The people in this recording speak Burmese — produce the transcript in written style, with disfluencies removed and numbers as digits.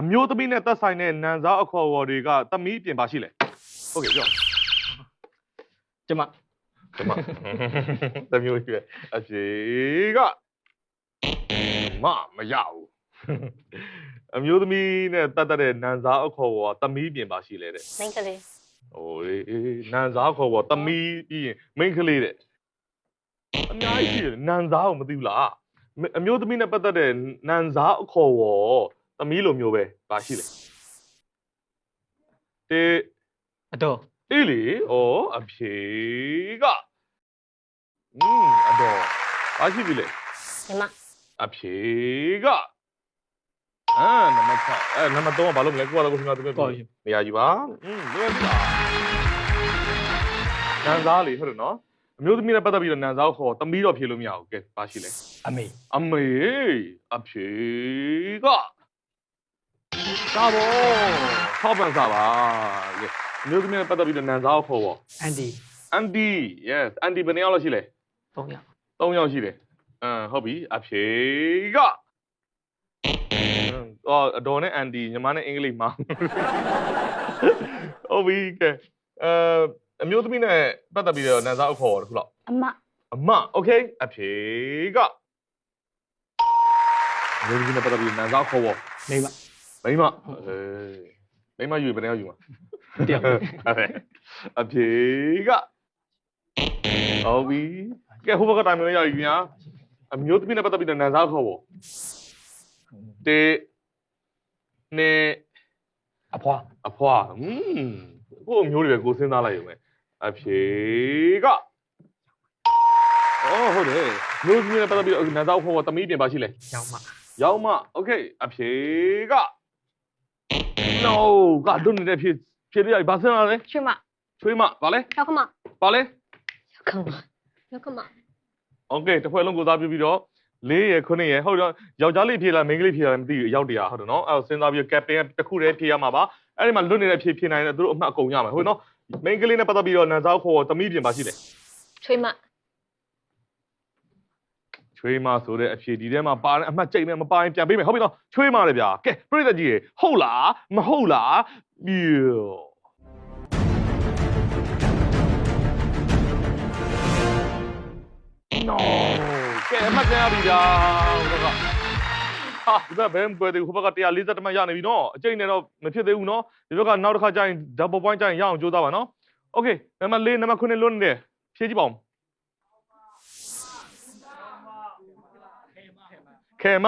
အမျိုးသမီးနဲ့သက်ဆိုင်တဲ့နန်စားအခေါ်အဝေါ်တွေကသမီးပြင်ပါရှိလေဟုတ်ကဲ့ပြောကျမသမီးရွေးအဖြေကမရဘူးအမျိုးသမီးနဲ့တတ်တဲ့နန်စားအခေါ်အဝေါ်သမီးပြင်ပါရှိလေတဲ့မိန်းကလေး ဟိုနန်စားခေါ်ပေါ်သမီးပြီးရင်မိန်းကလေးတဲ့အများကြီးရှိတယ်နန်စားကိုမသိဘူးလားအမျိုးသမီးနဲ့ပတ်သက်တဲ့နန်စားအခေါ်ပေါ်သမီးလိုမျိုးပဲပါရှိလေအတော်အေးလေအဖြေကအတော်ပါရှိပြီလေညီမအဖြေကနံပါတ်6နံပါတ်3ကဘာလို့မလဲကိုကတော့ကိုခင်ဗျားတို့ပြောနေရာယူပါလွယ်ပြီလားနန်စားလေဟုတ်တယ်နော်အမျိုးသမီးနဲ့ပတ်သက်ပြီးတော့နန်စားခေါ်သမီးတော့ဖြေလို့မရဘူးကဲပါရှိလေအမေအဖြေကစားပါထောက်ပံ့စားပါကဲအမျိုးသမီးနဲ့ပတ်သက်ပြီးတော့နန်စားခေါ်ပေါ့အန်တီ yes အန်တီဘယ်နှစ်ယောက်လောက်ရှိလဲ3ယောက်3ယောက်ရှိတယ်ဟုတ်ပြီအဖြေကအတော်နဲ့အန်တီညီမနဲ့အင်္ဂလိပ်မှာဟုတ်ပြီကဲအမျိုးသမီးနဲ့ပတ်သက်ပြီးတော့နန်စားအခေါ်တခုလောက်အမโอเคအဖြေကအမျိုးသမီးနဲ့ပတ်သက်ပြီးနန်စားခေါ်ပေါ့မိမယူဘယ်နှယောက်ယူမှာတယောက်အဖြေကဟုတ်ပြီကဲဟိုဘက်ကတိုင်မလို့ရပြီညာအမျိုးသမီးနဲ့ပတ်သက်ပြီးနန်စားခေါ်ပေါ့နေအဖွာကိုအမျိုးတွေပဲကိုစဉ်းစားလိုက်ရုံပဲအဖြေကဟုတ်တယ်မျိုးသမီးနဲ့ပတ်သက်ပြီးနန်စားခေါ်ပေါ့သမီးပြင်ပါရှိလဲရောင်းမโอเคအဖြေက no ကတွန်းနေတဲ့ဖြေလို့ရပြီဘာစဉ်းစားလဲချွေးမဘာလဲရောက်ခမဘာလဲရောက်ခမโอเคတစ်ဖွဲ့လုံးကိုစားပြပြီးတော့4ရယ်9ရယ်ဟုတ်တော့ယောက်ျားလေးဖြေလားမိန်းကလေးဖြေလားမသိဘူးအယောက်100ဟုတ်တယ်နော်အဲ့တော့စဉ်းစားပြီးကက်ပတင်တစ်ခုတည်းဖြေရမှာပါအဲ့ဒီမှာလွတ်နေတဲ့ဖြေနိုင်တယ်သူတို့အမှတ်အကုန်ရမှာဟုတ်နော်မိန်းကလေးနဲ့ပတ်သက်ပြီးတော့နန်စားခေါ်သမီးပြင်ပါရှိတယ်ချွေးမဆိုတဲ့အဖြေဒီထဲမှာပါတဲ့အမှတ်ကြိတ်မယ်မပါရင်ပြန်ပေးမယ်ဟုတ်ပြီနော်ချွေးမတယ်ဗျာကဲပြိတ္တကြီးရေဟုတ်လားမဟုတ်လားno ကဲအမှတ်ပြန်ရပြီဗျာဟိုဘက်ကဘယ်မှာတွေ့တယ်ဟိုဘက်က140မှတ်ရနေပြီနော်အကျိတ်နဲ့တော့မဖြစ်သေးဘူးနော်ဒီဘက်ကနောက်တစ်ခါကျရင် double point ကျရင်ရအောင်ကြိုးစားပါနော်โอเคနံပါတ်4နံပါတ်9လွတ်နေတယ်ဖြည့်ကြည့်ပါဦးခဲမ